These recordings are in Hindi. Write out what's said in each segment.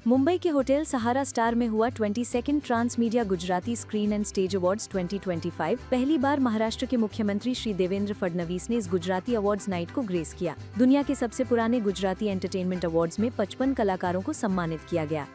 मुंबई के होटल सहारा स्टार में हुआ 22nd trans media Gujarati screen and stage awards 2025। पहली बार महाराष्ट्र के मुख्यमंत्री श्री देवेंद्र फडणवीस ने इस गुजराती अवार्ड्स नाइट को ग्रेस किया। दुनिया के सबसे पुराने गुजराती एंटरटेनमेंट अवार्ड्स में 55 कलाकारों को सम्मानित किया गया।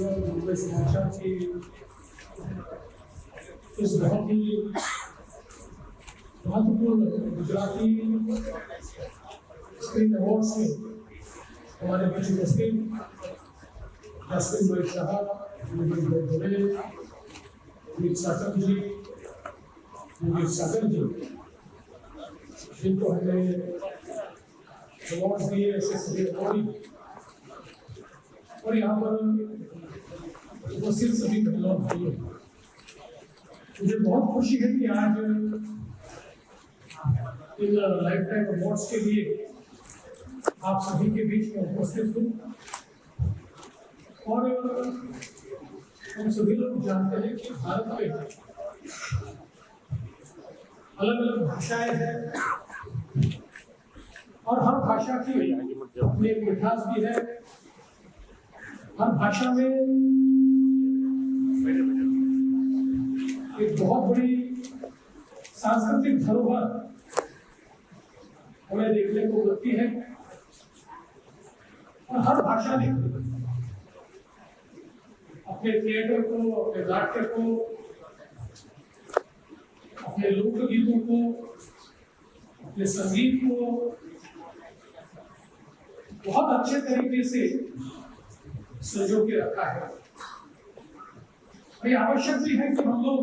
मुंबई समाचार की इस बहुत ही महत्वपूर्ण गुजराती स्क्रीन अवार्ड्स में हमारे बीच उपस्थित जसप्रीत भाई शाह, मुनीर भाई धोले, वीर सागर जी, जिनको हमने अवार्ड दिए ऐसे सभी अवार्ड और यहाँ पर उपस्थित सभी महिला भाइयों, मुझे बहुत खुशी है कि आज इन लाइफ टाइम अवार्ड्स के लिए आप सभी के बीच में उपस्थित हूँ। और हम सभी लोग जानते हैं कि भारत में अलग अलग भाषाएं हैं और हर भाषा की अपनी एक मिठास भी है। हर भाषा में एक बहुत बड़ी सांस्कृतिक धरोहर हमें देखने को मिलती है और हर भाषा ने अपने थिएटर को, अपने नाट्य को, अपने लोकगीतों को, अपने संगीत को बहुत अच्छे तरीके से संजो के रखा है। ये आवश्यक भी है कि हम लोग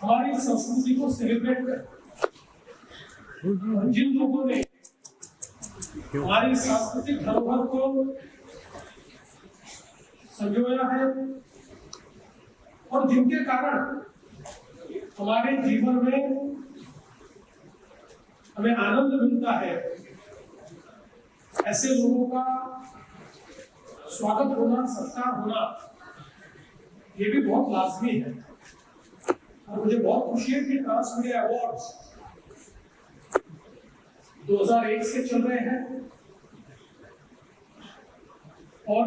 हमारी संस्कृति को सेलिब्रेट करें। जिन लोगों ने हमारी सांस्कृतिक धरोहर को संजोया है और जिनके कारण हमारे जीवन में हमें आनंद मिलता है, ऐसे लोगों का स्वागत होना, सत्कार होना, ये भी बहुत लाजमी है। और मुझे बहुत खुशी है कि ट्रांस मीडिया अवार्ड्स 2001 से चल रहे हैं और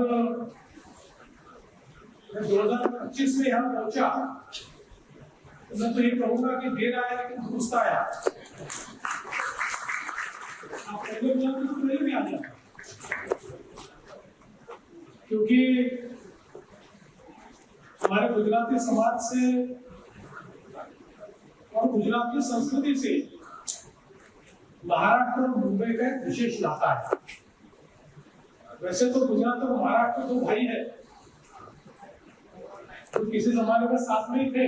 मैं 2025 में यहाँ पहुंचा तो मैं तो ये कहूंगा कि देर आया लेकिन दुरुस्त आया। आप पहले बुलाते तो पहले भी आ जाता, क्योंकि हमारे गुजराती समाज से और गुजराती संस्कृति से महाराष्ट्र और मुंबई का एक विशेष नाता है। वैसे तो गुजरात और महाराष्ट्र दो भाई है तो किसी जमाने में साथ में ही थे।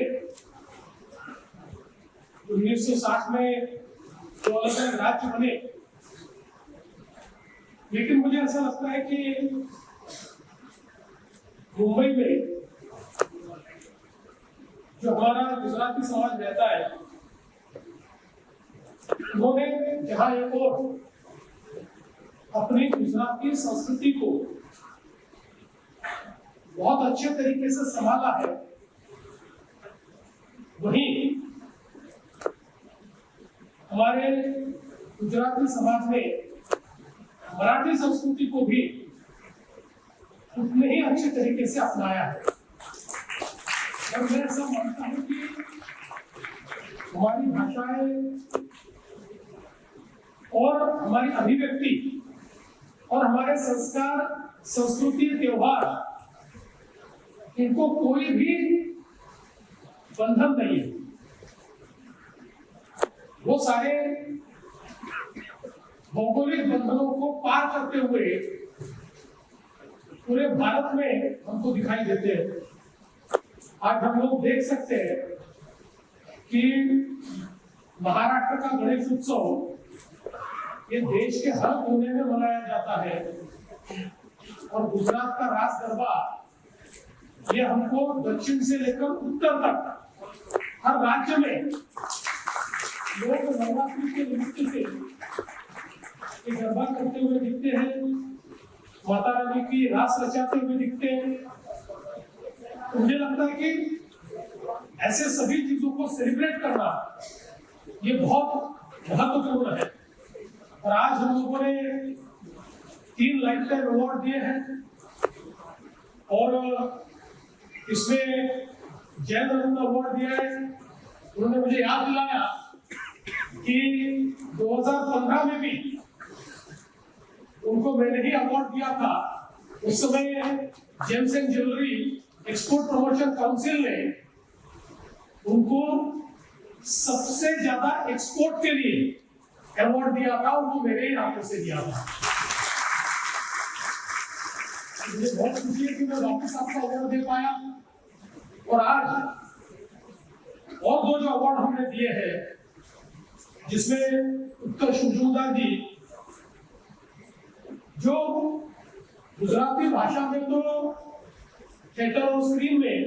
1960 में जो अलग अलग राज्य बने, लेकिन मुझे ऐसा लगता है कि मुंबई में जो हमारा गुजराती समाज रहता है, उन्होंने जहां एक और अपनी गुजराती संस्कृति को बहुत अच्छे तरीके से संभाला है, वहीं हमारे गुजराती समाज ने मराठी संस्कृति को भी उतने ही अच्छे तरीके से अपनाया है। और मैं ऐसा मानता हूं कि हमारी भाषाएं और हमारी अभिव्यक्ति और हमारे संस्कार, संस्कृति, त्योहार इनको कोई भी बंधन नहीं है। वो सारे भौगोलिक बंधनों को पार करते हुए पूरे भारत में हमको दिखाई देते हैं। आज हम लोग देख सकते हैं कि महाराष्ट्र का गणेश उत्सव ये देश के हर कोने में मनाया जाता है और गुजरात का रास गरबा ये हमको दक्षिण से लेकर उत्तर तक हर राज्य में लोग नवरात्रि के निमित्त से गरबा करते हुए दिखते हैं, माता रानी की रास रचाते हुए दिखते हैं। तो मुझे लगता है कि ऐसे सभी चीजों को सेलिब्रेट करना ये बहुत महत्वपूर्ण है। और आज हम लोगों ने 3 लाइफ टाइम अवार्ड दिए हैं और इसमें जैन अरुण अवार्ड दिया है। उन्होंने मुझे याद दिलाया कि 2015 में भी उनको मैंने ही अवार्ड दिया था। उस समय James and jewellery export promotion council ने उनको सबसे ज्यादा एक्सपोर्ट के लिए अवार्ड दिया था और वो मेरे ही हाथों से दिया था। मुझे बहुत खुशी है कि मैं वापस आपको अवार्ड दे पाया। और आज और 2 जो अवार्ड हमने दिए हैं जिसमें उत्कर्ष मजूमदार जी जो गुजराती भाषा में तो थिएटर और स्क्रीन में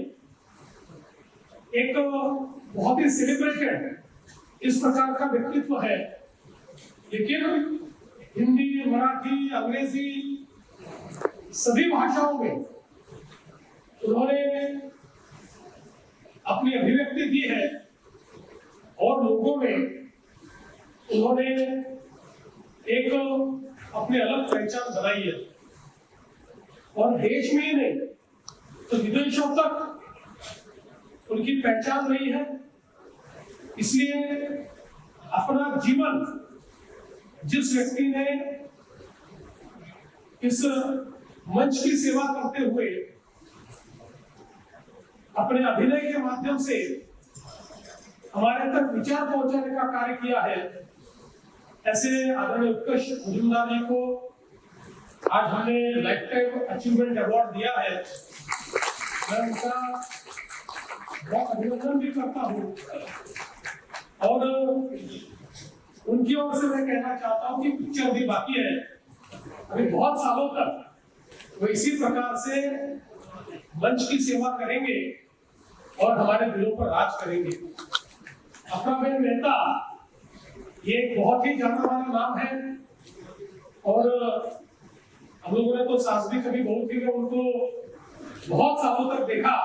एक बहुत ही सेलिब्रेटेड इस प्रकार का व्यक्तित्व है, लेकिन हिंदी, मराठी, अंग्रेजी सभी भाषाओं में उन्होंने अपनी अभिव्यक्ति दी है और लोगों में उन्होंने एक अपनी अलग पहचान बनाई है और देश में ही नहीं तो विदेशों तक उनकी पहचान रही है। इसलिए अपना जीवन जिस व्यक्ति ने इस मंच की सेवा करते हुए अपने अभिनय के माध्यम से हमारे तक विचार पहुंचाने का कार्य किया है, ऐसे आदरणीय उत्कर्ष मजूमदार जी को आज हमने लाइफ टाइम अचीवमेंट अवार्ड दिया है। मैं उनका बहुत अभिनंदन भी करता हूँ और उनकी ओर से मैं कहना चाहता हूँ कि पिक्चर भी बाकी है। अभी बहुत सालों तक वो इसी प्रकार से मंच की सेवा करेंगे और हमारे दिलों पर राज करेंगे। अफराबेन मेहता ये एक बहुत ही जाना माना नाम है और हम लोगों ने तो सास भी कभी बहू थी में उनको बहुत सालों तक देखा,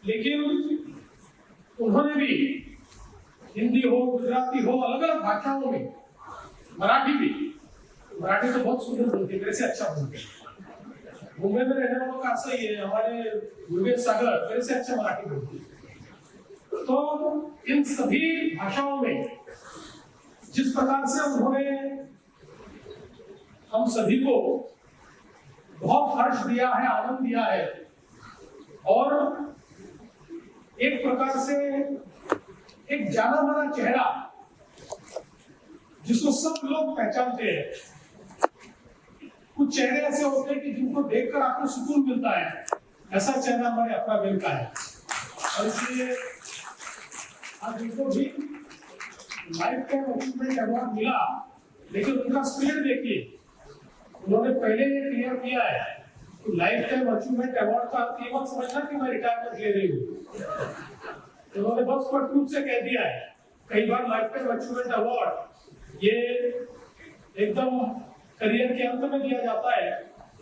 लेकिन उन्होंने भी हिंदी हो, गुजराती हो, अलग अलग भाषाओं में, मराठी तो बहुत सुंदर बोलते, मेरे से अच्छा बोलते। मुंबई में रहने वालों का ऐसा ही है, हमारे योगेश सागर मेरे से अच्छा मराठी बोलते। तो इन सभी भाषाओं में जिस प्रकार से उन्होंने हम सभी को बहुत हर्ष दिया है, आनंद दिया है और एक प्रकार से एक जाना माना चेहरा जिसको सब लोग पहचानते हैं। कुछ चेहरे ऐसे होते हैं कि जिनको देखकर आपको सुकून मिलता है, ऐसा चेहरा हमारे अफराबेन का है। और इसलिए आज उनको भी लाइफ टाइम अचीवमेंट अवार्ड मिला, लेकिन उनका स्पिरिट देखिए, उन्होंने पहले ये क्लियर किया है कि लाइफ टाइम अचीवमेंट अवार्ड का अर्थ ये मत समझना कि मैं रिटायरमेंट ले रही हूँ। उन्होंने बहुत स्पष्ट रूप से कह दिया है, कई बार लाइफ टाइम अचीवमेंट अवार्ड ये एकदम करियर के अंत में दिया जाता है,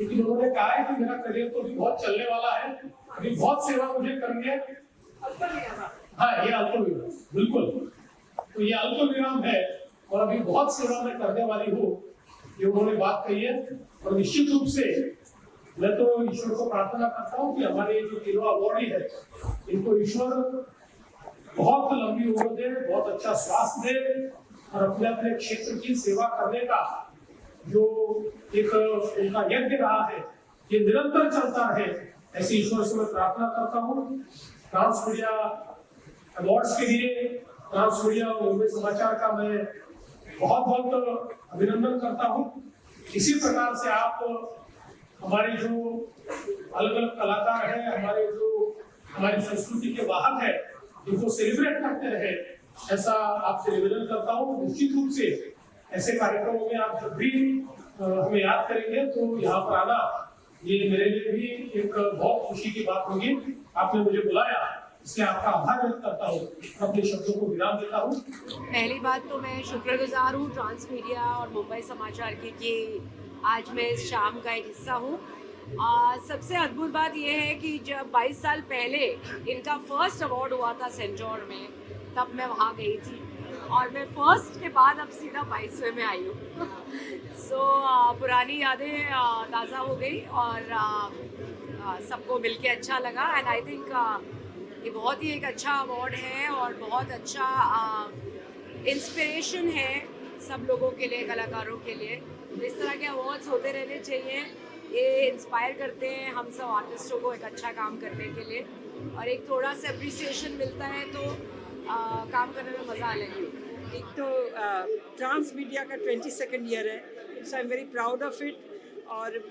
लेकिन उन्होंने कहा है कि मेरा करियर तो अभी बहुत चलने वाला है, अभी बहुत सेवा मुझे करनी है। हाँ, ये अल्पविराम, बिल्कुल, तो ये अल्पविराम है और अभी बहुत सेवा मैं करने वाली हूँ, ये उन्होंने बात कही है। और निश्चित रूप से मैं तो ईश्वर को प्रार्थना करता हूँ कि हमारे जो तीनों अवार्डी है इनको ईश्वर बहुत लंबी उम्र दे, बहुत अच्छा स्वास्थ्य दे और अपने अपने क्षेत्र की सेवा करने का जो एक उनका यज्ञ रहा है ये निरंतर चलता रहे, ऐसे ईश्वर से मैं प्रार्थना करता हूँ। ट्रांस मीडिया अवार्ड्स के लिए ट्रांस मीडिया और मुंबई समाचार का मैं बहुत बहुत अभिनंदन करता हूँ। इसी प्रकार से आप हमारे जो अलग अलग कलाकार हैं, हमारी संस्कृति के वाहक हैं, इनको सेलिब्रेट करते रहे, ऐसा आपसे निवेदन करता हूँ। निश्चित रूप से ऐसे कार्यक्रमों में आप जब भी हमें याद करेंगे तो यहाँ पर आना ये मेरे लिए भी एक बहुत खुशी की बात होगी। आपने मुझे बुलाया, इसलिए आपका आभार व्यक्त करता हूँ, अपने शब्दों को विराम देता हूँ। पहली बात तो मैं शुक्रगुजार हूँ ट्रांस मीडिया और मुंबई समाचार की कि आज मैं इस शाम का एक हिस्सा हूँ। सबसे अद्भुत बात यह है कि जब 22 साल पहले इनका फर्स्ट अवार्ड हुआ था सेंट जॉर्ज में, तब मैं वहाँ गई थी और मैं फर्स्ट के बाद अब सीधा 22वें में आई हूँ। पुरानी यादें ताज़ा हो गई और सबको मिलके अच्छा लगा। एंड आई थिंक ये बहुत ही एक अच्छा अवार्ड है और बहुत अच्छा इंस्पिरेशन है सब लोगों के लिए, कलाकारों के लिए। इस तरह के अवार्ड्स होते रहने चाहिए, ये इंस्पायर करते हैं हम सब आर्टिस्टों को एक अच्छा काम करने के लिए, और एक थोड़ा सा अप्रिसिएशन मिलता है तो काम करने में मज़ा अलग ही। एक तो ट्रांस मीडिया का 22nd ईयर है, so I am very proud of it. और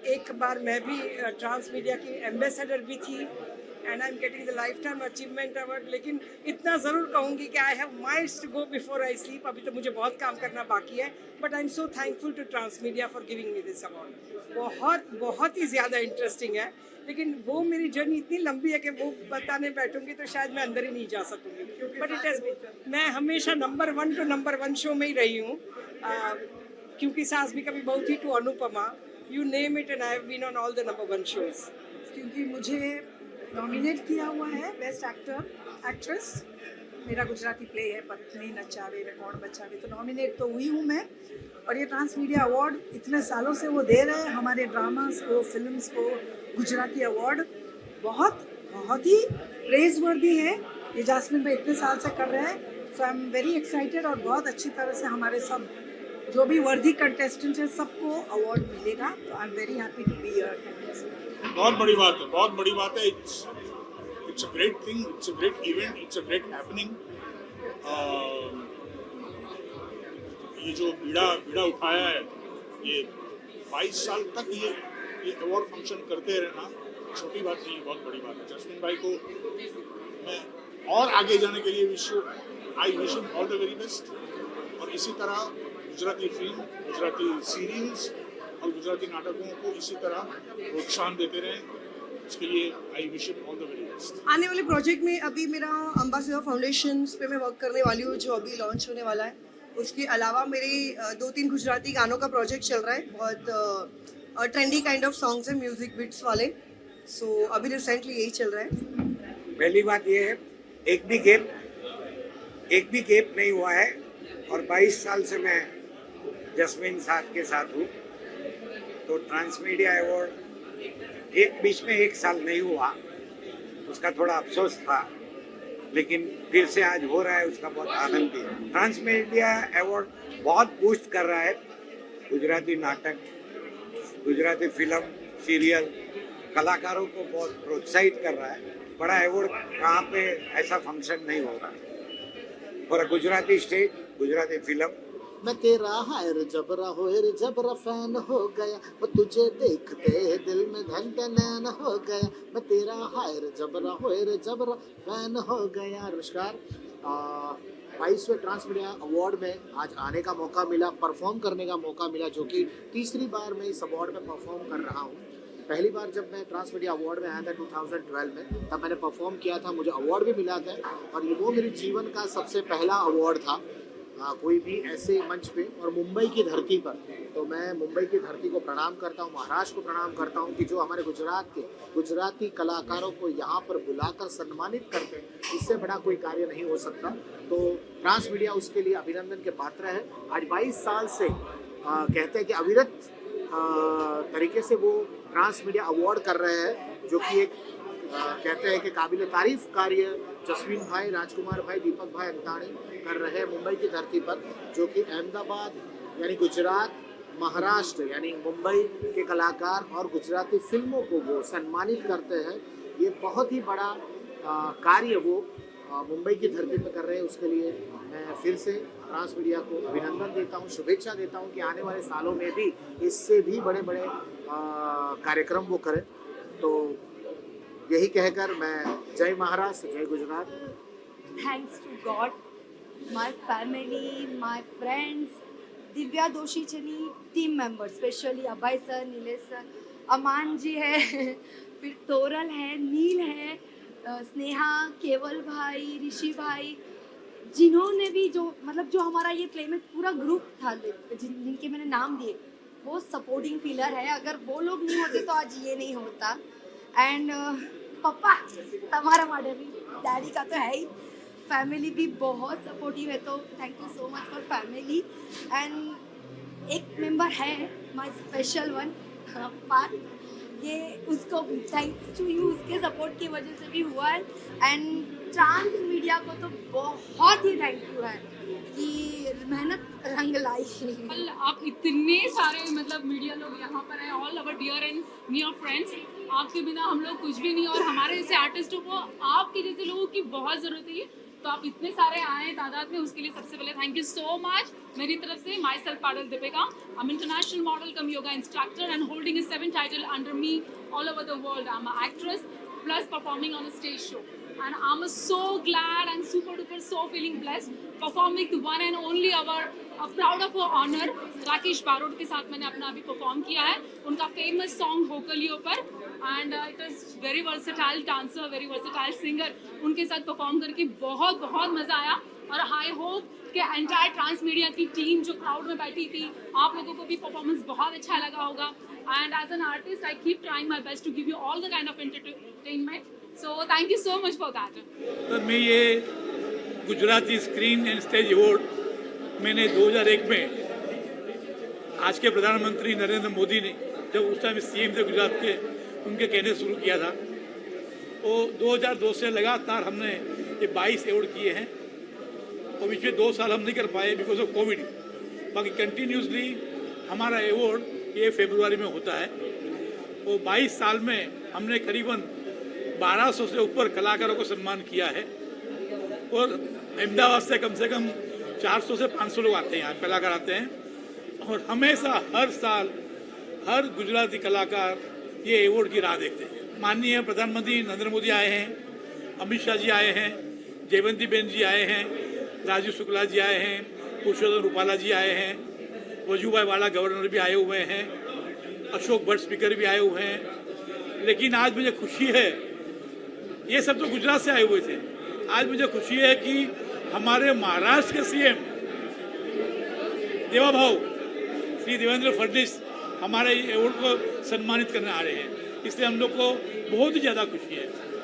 एक बार मैं भी ट्रांस मीडिया की एम्बेसडर भी थी and I am getting the lifetime achievement award. लेकिन इतना ज़रूर कहूँगी कि I have miles to go before I sleep. अभी तो मुझे बहुत काम करना बाकी है, but I am so thankful to trans media for giving me this award. बहुत ही ज़्यादा इंटरेस्टिंग है, लेकिन वो मेरी जर्नी इतनी लंबी है कि वो बताने बैठूंगी तो शायद मैं अंदर ही नहीं जा सकूंगी। बट इट हैज़ बीन, मैं हमेशा नंबर 1 टू नंबर 1 शो में ही रही हूँ, क्योंकि सास भी कभी बहुत ही to Anupama, you name it, and I have been on all the number 1 shows. क्योंकि मुझे नॉमिनेट किया हुआ है बेस्ट एक्टर एक्ट्रेस, मेरा गुजराती प्ले है पत्नी नचावे रे कौन बचावे, तो नॉमिनेट तो हुई हूँ मैं। और ये ट्रांस मीडिया अवार्ड इतने सालों से वो दे रहे हैं हमारे ड्रामास को, फिल्म्स को, गुजराती अवार्ड बहुत ही प्रेज वर्दी है। ये जास्मिन भाई इतने साल से कर रहे हैं, सो आई एम वेरी एक्साइटेड। और बहुत अच्छी तरह से हमारे सब जो भी वर्दी कंटेस्टेंट है सबको अवार्ड मिलेगा, तो I am very happy to be here. बहुत बड़ी बात है, बहुत बड़ी बात है। It's a great thing, it's a great event, it's a great happening. ये जो बीड़ा उठाया है, ये 22 साल तक ये अवार्ड फंक्शन करते रहना छोटी बात नहीं है, बहुत बड़ी बात है। जस्मिन भाई को मैं और आगे जाने के लिए I wish him all the very best. और इसी तरह गुजराती फिल्म, गुजराती सीरीज और गुजराती नाटकों को इसी तरह प्रोत्साहन देते रहें, इसके लिए I wish him all the very best. आने वाले प्रोजेक्ट में अभी मेरा अम्बासिडर फाउंडेशन पे मैं वर्क करने वाली हूँ, जो अभी लॉन्च होने वाला है। उसके अलावा मेरी 2-3 गुजराती गानों का प्रोजेक्ट चल रहा है, बहुत ट्रेंडी काइंड ऑफ सॉन्ग्स है, म्यूजिक बिट्स वाले। सो अभी रिसेंटली यही चल रहा है। पहली बात ये है, एक भी गैप नहीं हुआ है, और 22 साल से मैं जस्मिन साहब के साथ हूँ। तो ट्रांस मीडिया अवार्ड बीच में 1 साल नहीं हुआ, उसका थोड़ा अफसोस था, लेकिन फिर से आज हो रहा है, उसका बहुत आनंद भी है। ट्रांस मीडिया अवार्ड बहुत बूस्ट कर रहा है गुजराती नाटक, गुजराती फिल्म, सीरियल, कलाकारों को बहुत प्रोत्साहित कर रहा है। बड़ा अवार्ड कहाँ पे ऐसा फंक्शन नहीं हो रहा for Gujarati stage, Gujarati film. मैं तेरा हायर जबरा होयर जबरा फैन हो गया, वो तुझे देखते दिल में धन नैन हो गया, मैं तेरा हायर जबरा होयर जबरा फैन हो गया। नमस्कार, 22वें ट्रांस मीडिया अवार्ड में आज आने का मौका मिला, परफॉर्म करने का मौका मिला, जो कि तीसरी बार मैं इस अवार्ड में परफॉर्म कर रहा हूँ। पहली बार जब मैं ट्रांस मीडिया अवार्ड में आया था 2012 में, तब मैंने परफॉर्म किया था, मुझे अवार्ड भी मिला था, और ये वो मेरे जीवन का सबसे पहला अवार्ड था कोई भी ऐसे मंच पे, और मुंबई की धरती पर। तो मैं मुंबई की धरती को प्रणाम करता हूँ, महाराष्ट्र को प्रणाम करता हूँ कि जो हमारे गुजरात के गुजराती कलाकारों को यहाँ पर बुलाकर सम्मानित करते हैं, इससे बड़ा कोई कार्य नहीं हो सकता। तो ट्रांस मीडिया उसके लिए अभिनंदन के पात्र है। आज 22 साल से कहते हैं कि अविरत तरीके से वो ट्रांस मीडिया अवार्ड कर रहे हैं, जो कि एक कहते हैं कि काबिल तारीफ कार्य जस्मिन भाई, राजकुमार भाई, दीपक भाई अंताणी कर रहे हैं मुंबई की धरती पर, जो कि अहमदाबाद यानी गुजरात, महाराष्ट्र यानी मुंबई के कलाकार और गुजराती फिल्मों को वो सम्मानित करते हैं, ये बहुत ही बड़ा कार्य वो मुंबई की धरती पर कर रहे हैं। उसके लिए मैं फिर से ट्रांस मीडिया को अभिनंदन देता हूँ, शुभेच्छा देता हूँ कि आने वाले सालों में भी इससे भी बड़े बड़े कार्यक्रम वो करें। तो यही कहकर मैं जय महाराष्ट्र, जय Gujarat. Thanks to God, my family, my friends, Divya दोषी चनी टीम मेंबर, स्पेशली अभय सर, नीलेश सर, अमान जी है, फिर तोरल है, नील है, स्नेहा, केवल भाई, ऋषि भाई, जिन्होंने भी जो हमारा ये प्लेमेट पूरा ग्रुप था जिनके मैंने नाम दिए, वो सपोर्टिंग पिलर है। अगर वो लोग नहीं होते तो आज ये नहीं होता। एंड पप्पा तुम्हारा मॉडल भी, डैडी का तो है ही, फैमिली भी बहुत सपोर्टिव है, तो thank you so much for family. And एक मेंबर है माय स्पेशल वन पार्थ, ये उसको भी थैंक्स टू यू, उसके सपोर्ट की वजह से भी हुआ है। एंड ट्रांस मीडिया को तो बहुत ही थैंक यू है कि मेहनत रंग लाई। आप इतने सारे मीडिया लोग यहाँ पर हैं, all our dear and near friends, आपके बिना हम लोग कुछ भी नहीं, और हमारे जैसे आर्टिस्टों को आपके जैसे लोगों की बहुत ज़रूरत है। तो आप इतने सारे आए तादाद में, उसके लिए सबसे पहले थैंक यू सो मच मेरी तरफ से। Myself Padal Deepika, I am international model cum yoga instructor and holding 7 title under me all over the world. I am a actress plus performing on a stage show, and I'm so glad and super duper so feeling blessed performing the one and only our proud of our honor Rakesh Barot के साथ मैंने अपना अभी परफॉर्म किया है उनका फेमस सॉन्ग होकलियों पर। And it is very versatile dancer, very versatile singer, उनके साथ परफॉर्म करके बहुत बहुत मज़ा आया। और आई होप कि एंटायर ट्रांस मीडिया की टीम जो क्राउड में बैठी थी, आप लोगों को भी परफॉर्मेंस बहुत अच्छा लगा होगा। And as an artist I keep trying my best to give you all the kind of entertainment, so thank you so much for that. Sir, मैं ये Gujarati screen and stage award मैंने 2001 में आज के प्रधानमंत्री नरेंद्र मोदी ने, जब उस टाइम सीएम थे गुजरात के, उनके कहने शुरू किया था। वो 2002 से लगातार हमने ये 22 अवार्ड किए हैं, और पिछले 2 साल हम नहीं कर पाए बिकॉज ऑफ कोविड। बाकी कंटिन्यूसली हमारा अवार्ड ये फरवरी में होता है। वो 22 साल में हमने करीबन 1200 से ऊपर कलाकारों को सम्मान किया है, और अहमदाबाद से कम 400 से 500 लोग आते हैं, यहाँ कलाकार आते हैं। और हमेशा हर साल हर गुजराती कलाकार ये अवार्ड की राह देखते हैं। माननीय प्रधानमंत्री नरेंद्र मोदी आए हैं, अमित शाह जी आए हैं, जयवंती बेन जी आए हैं, राजीव शुक्ला जी आए हैं, पुरुषोत्तम रूपाला जी आए हैं, वजूभाई वाला गवर्नर भी आए हुए हैं, अशोक भट्ट स्पीकर भी आए हुए हैं। लेकिन आज मुझे खुशी है, ये सब तो गुजरात से आए हुए थे, आज मुझे खुशी है कि हमारे महाराष्ट्र के सीएम देवाभाऊ श्री देवेंद्र फडणवीस हमारे अवार्ड को सम्मानित करने आ रहे हैं, इसलिए हम लोग को बहुत ही ज़्यादा खुशी है।